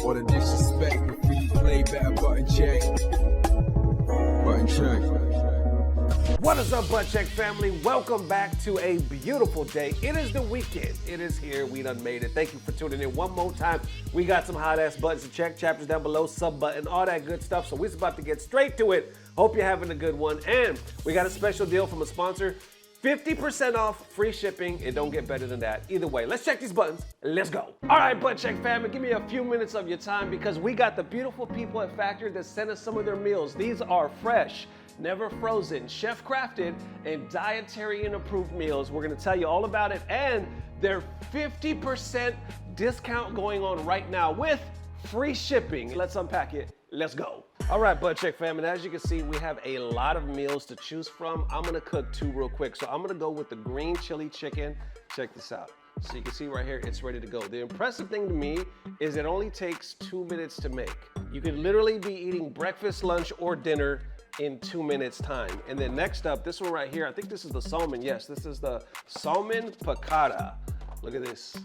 All the disrespect, the free play, better button check. Button check. What is up, Butt Check family? Welcome back to a beautiful day. It is the weekend. It is here. We done made it. Thank you for tuning in one more time. We got some hot ass buttons to check. Chapters down below, sub button, all that good stuff. So we're about to get straight to it. Hope you're having a good one. And we got a special deal from a sponsor. 50% off, free shipping. It don't get better than that. Either way, let's check these buttons. Let's go. All right, Butt Check family, give me a few minutes of your time because we got the beautiful people at Factor that sent us some of their meals. These are fresh, never frozen, chef crafted, and dietarian approved meals. We're gonna tell you all about it, and their 50% discount going on right now with free shipping. Let's unpack it. Let's go. All right, Butt Check fam, and as you can see, we have a lot of meals to choose from. I'm gonna cook two real quick. So I'm gonna go with the green chili chicken. Check this out. So you can see right here, it's ready to go. The impressive thing to me is it only takes 2 minutes to make. You could literally be eating breakfast, lunch, or dinner in 2 minutes time. And then next up, this one right here, I think this is the salmon. Yes, this is the salmon piccata. Look at this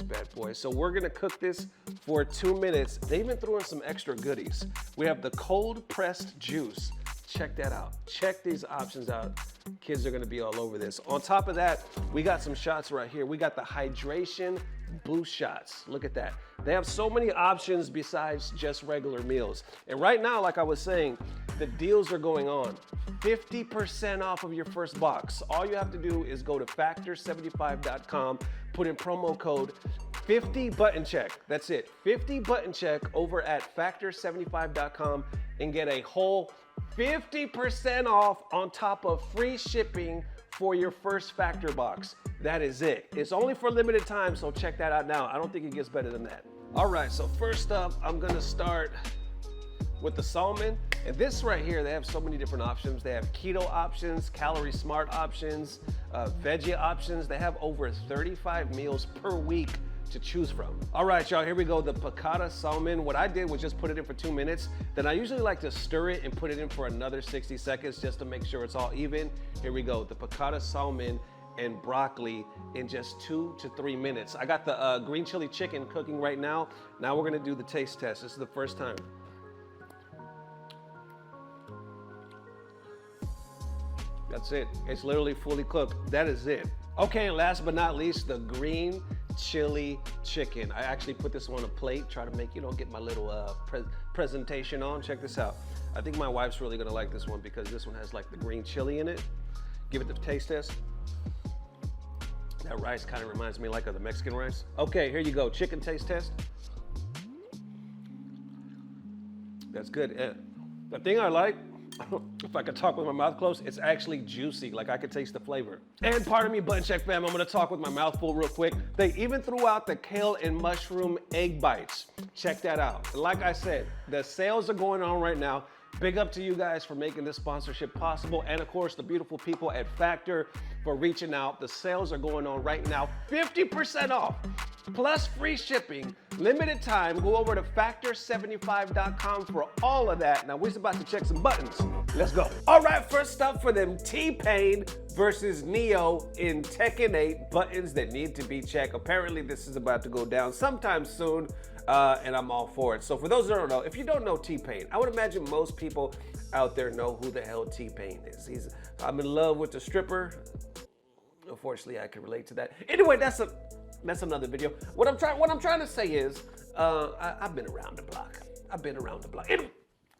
bad boy. So we're gonna cook this for 2 minutes. They even threw in some extra goodies. We have the cold pressed juice. Check that out. Check these options out. Kids are gonna be all over this. On top of that, we got some shots right here. We got the hydration boost shots. Look at that. They have so many options besides just regular meals. And right now, like I was saying, the deals are going on. 50% off of your first box. All you have to do is go to factor75.com, put in promo code 50 button check. That's it, 50 button check over at factor75.com and get a whole 50% off on top of free shipping for your first Factor box. That is it. It's only for a limited time, so check that out now. I don't think it gets better than that. All right, so first up, I'm gonna start with the salmon. And this right here, they have so many different options. They have keto options, calorie smart options, veggie options. They have over 35 meals per week to choose from. All right, y'all, here we go. The piccata salmon. What I did was just put it in for 2 minutes. Then I usually like to stir it and put it in for another 60 seconds just to make sure it's all even. Here we go. The piccata salmon and broccoli in just 2 to 3 minutes. I got the green chili chicken cooking right now. Now we're gonna do the taste test. This is the first time. That's it. It's literally fully cooked. That is it. Okay, and last but not least, the green chili chicken. I actually put this on a plate, try to make, get my little presentation on. Check this out. I think my wife's really gonna like this one because this one has like the green chili in it. Give it the taste test. That rice kind of reminds me like of the Mexican rice. Okay, here you go, chicken taste test. That's good. The thing I like, if I could talk with my mouth closed, it's actually juicy. Like I could taste the flavor. And pardon me, Button Check fam, I'm gonna talk with my mouth full real quick. They even threw out the kale and mushroom egg bites. Check that out. Like I said, the sales are going on right now. Big up to you guys for making this sponsorship possible. And of course, the beautiful people at Factor for reaching out. The sales are going on right now. 50% off, plus free shipping, limited time. Go over to factor75.com for all of that. Now we're about to check some buttons. Let's go. All right, first up for them, T-Pain versus Neo in Tekken 8 buttons that need to be checked. Apparently this is about to go down sometime soon. And I'm all for it. So for those that don't know, if you don't know T-Pain, I would imagine most people out there know who the hell T-Pain is. I'm in love with the stripper. Unfortunately, I can relate to that. Anyway, that's another video. What I'm trying to say is, I've been around the block. Anyway,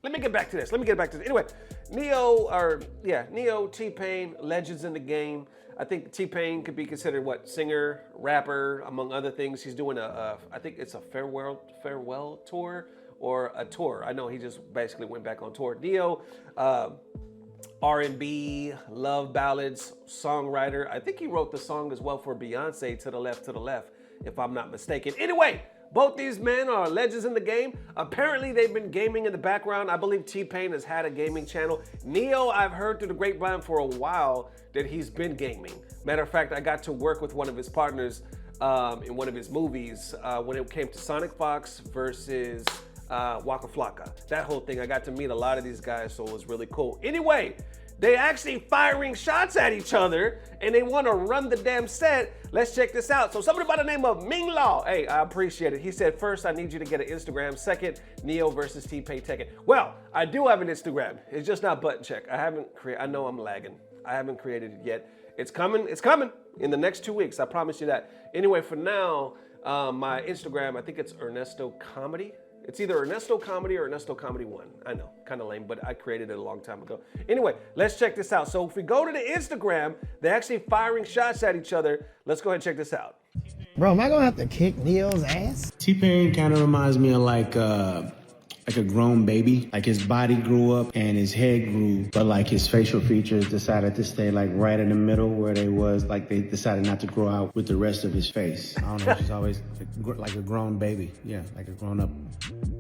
let me get back to this. Anyway, Neo, T-Pain, legends in the game. I think T-Pain could be considered singer, rapper, among other things. He's doing I think it's a farewell tour or a tour. I know he just basically went back on tour. Neo, R&B, love ballads, songwriter. I think he wrote the song as well for Beyonce, To the Left, if I'm not mistaken. Anyway, both these men are legends in the game. Apparently, they've been gaming in the background. I believe T-Pain has had a gaming channel. Neo, I've heard through the grapevine for a while that he's been gaming. Matter of fact, I got to work with one of his partners in one of his movies when it came to Sonic Fox versus Waka Flocka. That whole thing, I got to meet a lot of these guys, so it was really cool. Anyway, They actually firing shots at each other and they want to run the damn set. Let's check this out. So somebody by the name of Ming Law, hey, I appreciate it. He said, first, I need you to get an Instagram. Second, Neo versus T-Pain Tekken. Well, I do have an Instagram. It's just not button check. I know I'm lagging. I haven't created it yet. It's coming in the next 2 weeks. I promise you that. Anyway, for now, my Instagram, I think it's Ernesto Comedy. It's either Ernesto Comedy or Ernesto Comedy 1. I know, kind of lame, but I created it a long time ago. Anyway, let's check this out. So if we go to the Instagram, they're actually firing shots at each other. Let's go ahead and check this out. Bro, am I gonna have to kick Neo's ass? T-Pain kind of reminds me of like a grown baby. Like his body grew up and his head grew, but like his facial features decided to stay like right in the middle where they was, like they decided not to grow out with the rest of his face. I don't know, just always like a grown baby. Yeah, like a grown up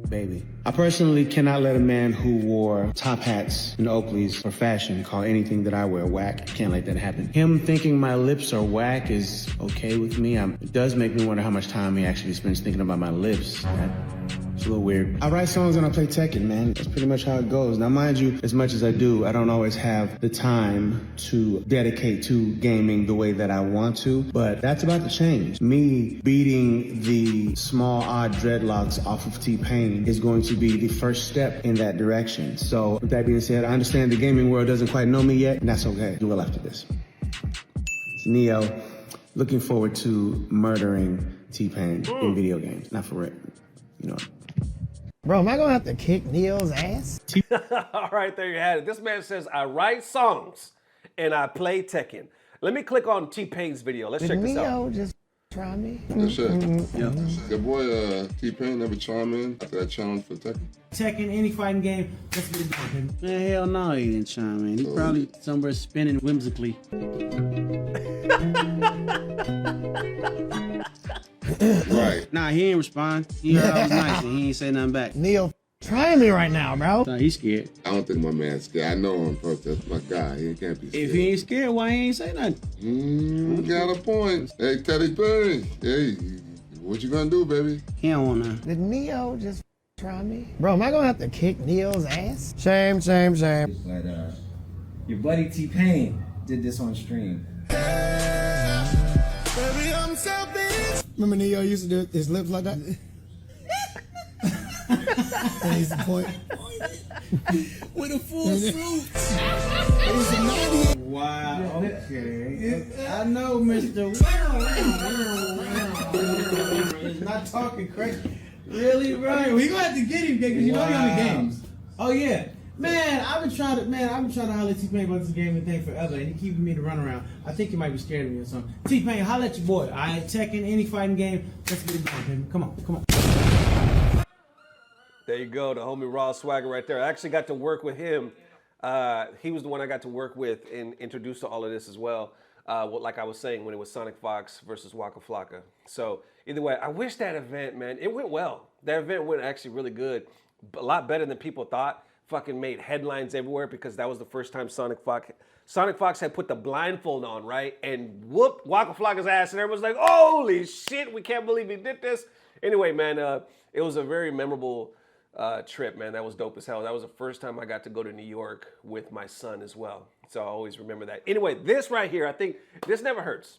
baby. I personally cannot let a man who wore top hats and Oakleys for fashion call anything that I wear whack. Can't let that happen. Him thinking my lips are whack is okay with me. It does make me wonder how much time he actually spends thinking about my lips. It's a little weird. I write songs and I play Tekken, man. That's pretty much how it goes. Now, mind you, as much as I do, I don't always have the time to dedicate to gaming the way that I want to, but that's about to change. Me beating the small, odd dreadlocks off of T-Pain is going to be the first step in that direction. So, with that being said, I understand the gaming world doesn't quite know me yet, and that's okay. Do well after this. It's Neo. Looking forward to murdering T-Pain in video games. Not for real. You know. Bro, am I gonna have to kick Neo's ass? All right, there you had it. This man says, I write songs and I play Tekken. Let me click on T-Pain's video. Let's check this out. Neo just try me? Yes, sir. Yeah. Your boy T-Pain never chimed in after that challenge for Tekken. Tekken, any fighting game, let's get it done. Man, hell no, he didn't chime in. He probably somewhere spinning whimsically. Right. Nah, he ain't respond. He heard I was nice and he ain't say nothing back. Neo trying me right now, bro. Nah, he's scared. I don't think my man's scared. I know him, bro. That's my guy. He can't be scared. If he ain't scared, why he ain't say nothing? Got a point. Hey, Teddy Pain. Hey, what you gonna do, baby? He don't want none. Did Neo just try me? Bro, am I gonna have to kick Neo's ass? Shame, shame, shame. But your buddy T-Pain did this on stream. Baby, I'm selfish. Remember Neo used to do his lips like that? And he's the point. With a full suit. Wow, okay. I know, Mr. He's not talking crazy. Really, right? We gonna have to get him, because you know he only games. Oh yeah. Man, I've been trying to holler at T-Pain about this gaming thing forever, and he keeping me to run around. I think he might be scared of me or something. T-Pain, holler at your boy. All right, Tekken, any fighting game, let's get it done, baby. Come on, come on. There you go, the homie Raw Swagger right there. I actually got to work with him. He was the one I got to work with and introduced to all of this as well. Like I was saying, when it was Sonic Fox versus Waka Flocka. So either way, I wish that event, man, it went well. That event went actually really good. A lot better than people thought. Fucking made headlines everywhere because that was the first time Sonic Fox had put the blindfold on, right? And whooped Waka Flocka's ass, and everyone's like, holy shit, we can't believe he did this. Anyway, man, it was a very memorable trip, man. That was dope as hell. That was the first time I got to go to New York with my son as well. So I always remember that. Anyway, this right here, I think this never hurts.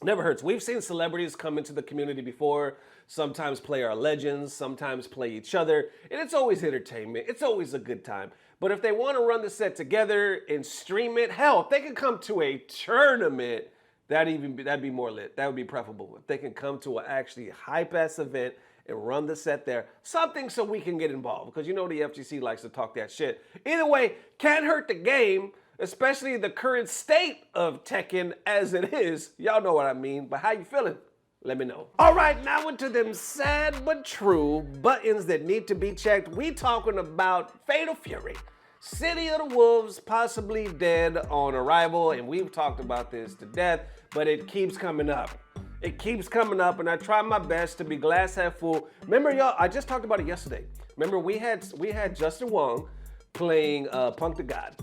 Never hurts. We've seen celebrities come into the community before, sometimes play our legends, sometimes play each other, and it's always entertainment. It's always a good time. But if they want to run the set together and stream it, hell, if they can come to a tournament, that'd be more lit. That would be preferable. If they can come to an actually hype-ass event and run the set there, something so we can get involved, because you know the FGC likes to talk that shit. Either way, can't hurt the game, especially the current state of Tekken as it is. Y'all know what I mean, but how you feeling? Let me know. All right, now into them sad but true buttons that need to be checked. We talking about Fatal Fury. City of the Wolves possibly dead on arrival, and we've talked about this to death, but it keeps coming up. It keeps coming up, and I try my best to be glass half full. Remember, y'all, I just talked about it yesterday. Remember, we had Justin Wong playing Punk the God.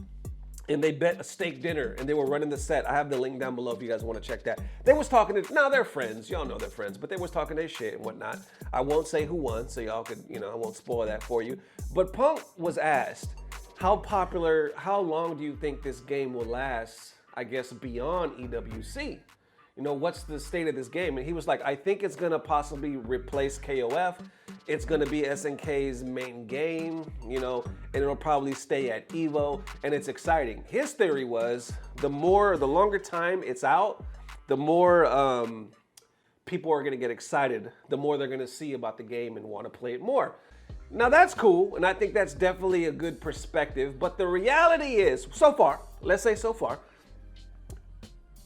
And they bet a steak dinner, and they were running the set. I have the link down below if you guys want to check that. They was talking to, now they're friends, y'all know they're friends, but they was talking their shit and whatnot. I won't say who won, so y'all could, I won't spoil that for you. But Punk was asked, how long do you think this game will last, I guess, beyond EWC? You know, what's the state of this game? And he was like, I think it's gonna possibly replace KOF. It's gonna be SNK's main game, you know, and it'll probably stay at EVO, and it's exciting. His theory was the longer time it's out, the more people are gonna get excited, the more they're gonna see about the game and wanna play it more. Now that's cool, and I think that's definitely a good perspective, but the reality is, so far, let's say so far,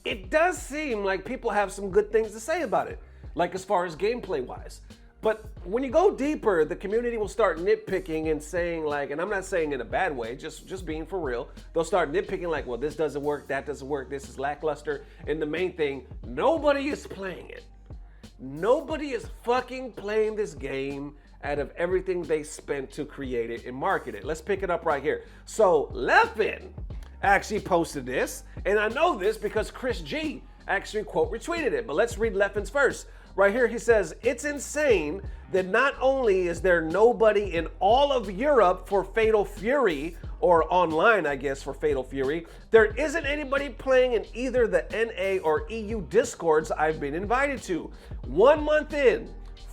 it does seem like people have some good things to say about it, like as far as gameplay wise. But when you go deeper, the community will start nitpicking and saying like, and I'm not saying in a bad way, just being for real, they'll start nitpicking like, well, this doesn't work, that doesn't work, this is lackluster. And the main thing, nobody is playing it. Nobody is fucking playing this game out of everything they spent to create it and market it. Let's pick it up right here. So Leffen actually posted this, and I know this because Chris G actually quote retweeted it, but let's read Leffen's first. Right here he says, it's insane that not only is there nobody in all of Europe for Fatal Fury, or online I guess for Fatal Fury, there isn't anybody playing in either the NA or EU Discords I've been invited to. 1 month in,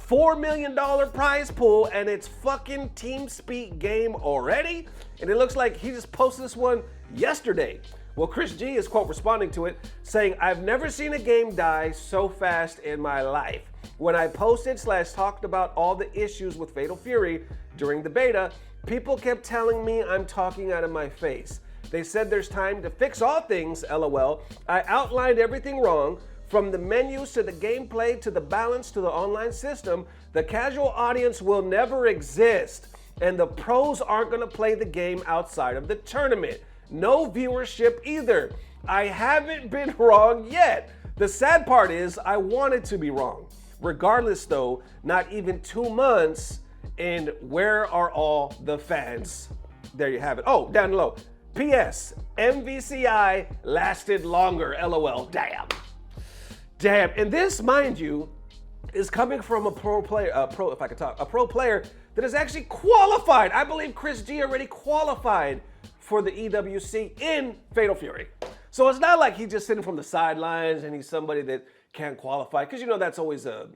$4 million prize pool, and it's fucking TeamSpeak game already? And it looks like he just posted this one yesterday. Well, Chris G is quote responding to it, saying, I've never seen a game die so fast in my life. When I posted / talked about all the issues with Fatal Fury during the beta, people kept telling me I'm talking out of my face. They said there's time to fix all things, LOL. I outlined everything wrong, from the menus to the gameplay to the balance to the online system. The casual audience will never exist, and the pros aren't gonna play the game outside of the tournament. No viewership either. I haven't been wrong yet. The sad part is I wanted to be wrong. Regardless though, not even 2 months, and where are all the fans? There you have it. Oh, down below. P.S. MVCI lasted longer, LOL. Damn. And this, mind you, is coming from a pro player that is actually qualified. I believe Chris G already qualified for the EWC in Fatal Fury. So it's not like he's just sitting from the sidelines and he's somebody that can't qualify, because you know that's always an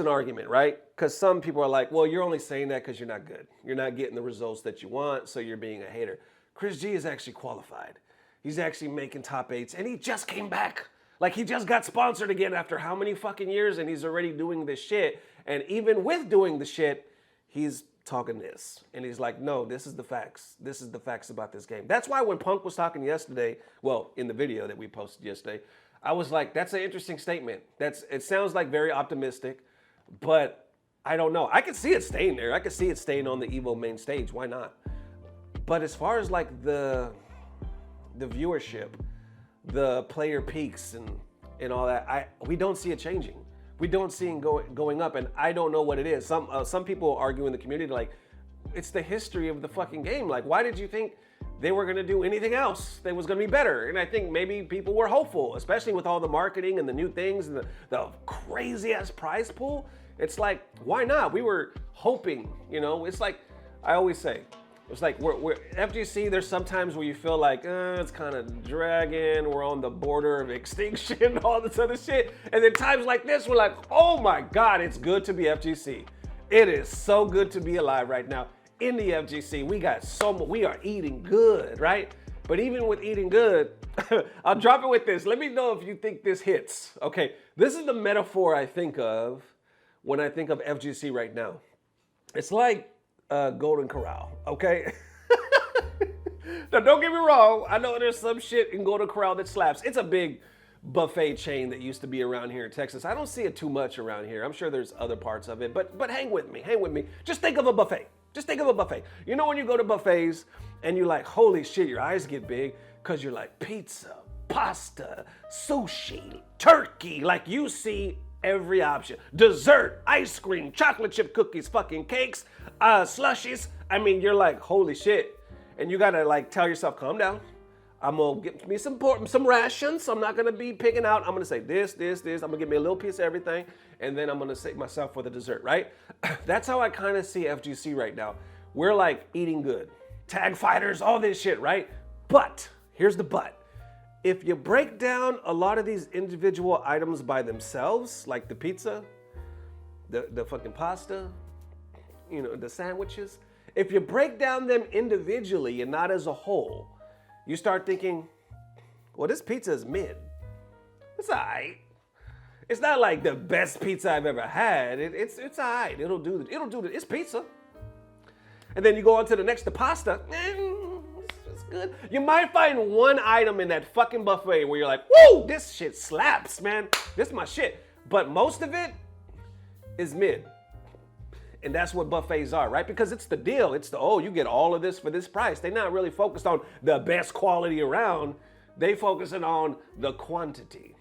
argument, right? Because some people are like, well, you're only saying that because you're not good. You're not getting the results that you want, so you're being a hater. Chris G is actually qualified. He's actually making top 8s, and he just came back. Like, he just got sponsored again after how many fucking years, and he's already doing this shit. And even with doing the shit, he's talking this. And he's like, no, this is the facts. This is the facts about this game. That's why when Punk was talking yesterday, well, in the video that we posted yesterday, I was like, that's an interesting statement. It sounds like very optimistic, but I don't know. I could see it staying there. I could see it staying on the EVO main stage. Why not? But as far as like the viewership, the player peaks and all that, we don't see it changing. We don't see it going up, and I don't know what it is. Some people argue in the community like, it's the history of the fucking game. Like, why did you think they were gonna do anything else that was gonna be better? And I think maybe people were hopeful, especially with all the marketing and the new things and the crazy ass prize pool. It's like, why not? We were hoping, you know. It's like I always say, it's like we're FGC. There's sometimes where you feel like it's kind of dragging. We're on the border of extinction, all this other shit. And then times like this, we're like, oh my God, it's good to be FGC. It is so good to be alive right now in the FGC. We are eating good, right? But even with eating good, I'll drop it with this. Let me know if you think this hits. Okay, this is the metaphor I think of when I think of FGC right now. It's like Golden Corral, okay? Now, don't get me wrong. I know there's some shit in Golden Corral that slaps. It's a big buffet chain that used to be around here in Texas. I don't see it too much around here. I'm sure there's other parts of it, but hang with me. Just think of a buffet. You know when you go to buffets and you're like, holy shit, your eyes get big because you're like pizza, pasta, sushi, turkey, like you see every option. Dessert, ice cream, chocolate chip cookies, fucking cakes, slushies. I mean, you're like, holy shit. And you gotta like tell yourself, calm down. I'm gonna get me some rations. I'm not gonna be picking out. I'm gonna say this. I'm gonna get me a little piece of everything. And then I'm gonna save myself for the dessert, right? That's how I kind of see FGC right now. We're like eating good. tag fighters, all this shit, right? But, here's the but. If you break down a lot of these individual items by themselves, like the pizza, the fucking pasta, you know, the sandwiches, if you break down them individually and not as a whole, you start thinking, well, this pizza is mid. It's all right. It's not like the best pizza I've ever had. It's all right. It'll do it. It's pizza. And then you go on to the next, the pasta. It's good. You might find one item in that fucking buffet where you're like, woo, this shit slaps, man. This is my shit. But most of it is mid. And that's what buffets are, right? Because it's the deal. It's the, oh, you get all of this for this price. They're not really focused on the best quality around. They focusing on the quantity.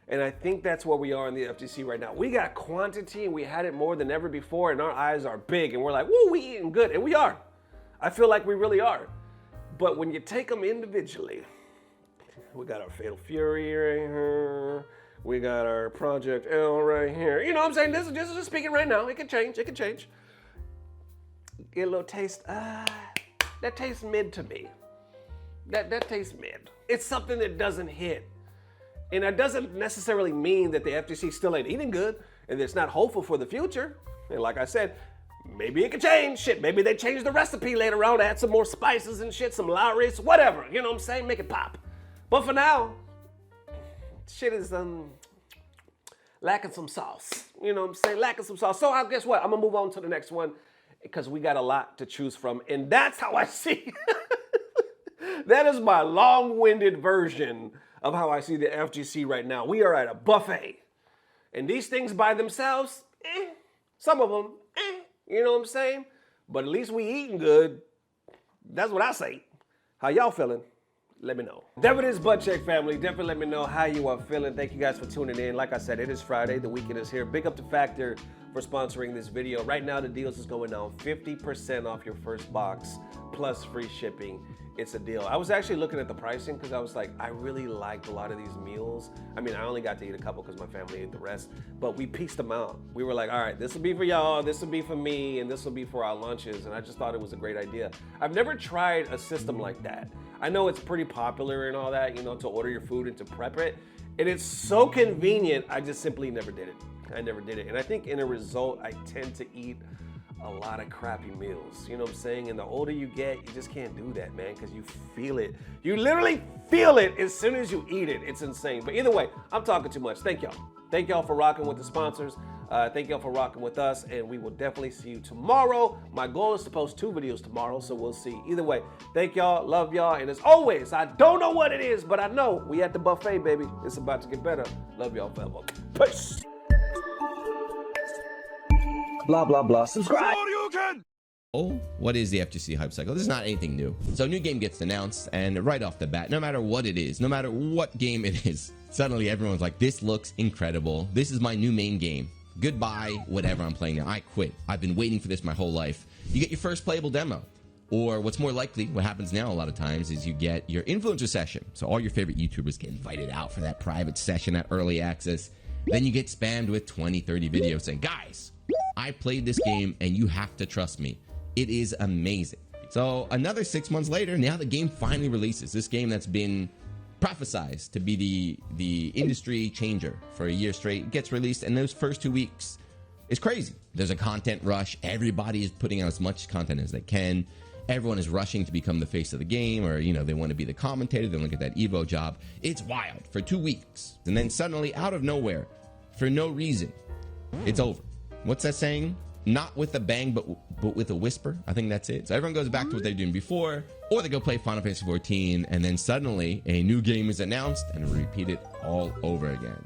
And I think that's where we are in the FGC right now. We got quantity and we had it more than ever before, and our eyes are big and we're like, woo, we eating good. And we are. I feel like we really are. But when you take them individually, we got our Fatal Fury right here. We got our Project L right here. You know what I'm saying? This is just speaking right now. It can change. It can change. Get a little taste. That tastes mid to me. That tastes mid. It's something that doesn't hit. And that doesn't necessarily mean that the FGC still ain't eating good and it's not hopeful for the future. And like I said, maybe it could change. Shit, maybe they change the recipe later on, add some more spices and shit, some Lowry's, whatever. You know what I'm saying? Make it pop. But for now, shit is lacking some sauce. You know what I'm saying? Lacking some sauce. So guess what? I'm gonna move on to the next one because we got a lot to choose from. And that's how I see. That is my long-winded version of how I see the FGC right now. We are at a buffet. And these things by themselves, some of them, you know what I'm saying? But at least we eating good. That's what I say. How y'all feeling? Let me know. There it is, Butt Check family. Definitely let me know how you are feeling. Thank you guys for tuning in. Like I said, it is Friday. The weekend is here. Big up to Factor for sponsoring this video. Right now, the deals is going down 50% off your first box plus free shipping. It's a deal. I was actually looking at the pricing because I was like, I really liked a lot of these meals. I mean, I only got to eat a couple because my family ate the rest, but we pieced them out. We were like, all right, this will be for y'all, this will be for me, and this will be for our lunches. And I just thought it was a great idea. I've never tried a system like that. I know it's pretty popular and all that, you know, to order your food and to prep it. And it's so convenient, I just simply never did it. I never did it. And I think in a result, I tend to eat a lot of crappy meals. You know what I'm saying? And the older you get, you just can't do that, man, because you feel it. You literally feel it as soon as you eat it. It's insane. But either way, I'm talking too much. Thank y'all. Thank y'all for rocking with the sponsors. Thank y'all for rocking with us, and we will definitely see you tomorrow. My goal is to post 2 videos tomorrow, so we'll see. Either way, thank y'all, love y'all, and as always, I don't know what it is, but I know we at the buffet, baby. It's about to get better. Love y'all forever. Peace. Blah, blah, blah. Subscribe. Oh, what is the FGC hype cycle? This is not anything new. So a new game gets announced, and right off the bat, no matter what it is, no matter what game it is, suddenly everyone's like, this looks incredible. This is my new main game. Goodbye, whatever I'm playing now. I quit. I've been waiting for this my whole life. You get your first playable demo. Or what's more likely, what happens now a lot of times, is you get your influencer session. So all your favorite YouTubers get invited out for that private session, that early access. Then you get spammed with 20, 30 videos saying, guys, I played this game and you have to trust me. It is amazing. So another 6 months later, now the game finally releases. This game that's been prophesized to be the industry changer for a year straight gets released, and those first 2 weeks is crazy. There's a content rush. Everybody is putting out as much content as they can. Everyone is rushing to become the face of the game, or, you know, they want to be the commentator. They want to get that Evo job. It's wild for 2 weeks. And then suddenly, out of nowhere, for no reason, it's over. What's that saying? Not with a bang, but with a whisper. I think that's it. So everyone goes back to what they're doing before, or they go play Final Fantasy 14, and then suddenly a new game is announced and repeat it all over again.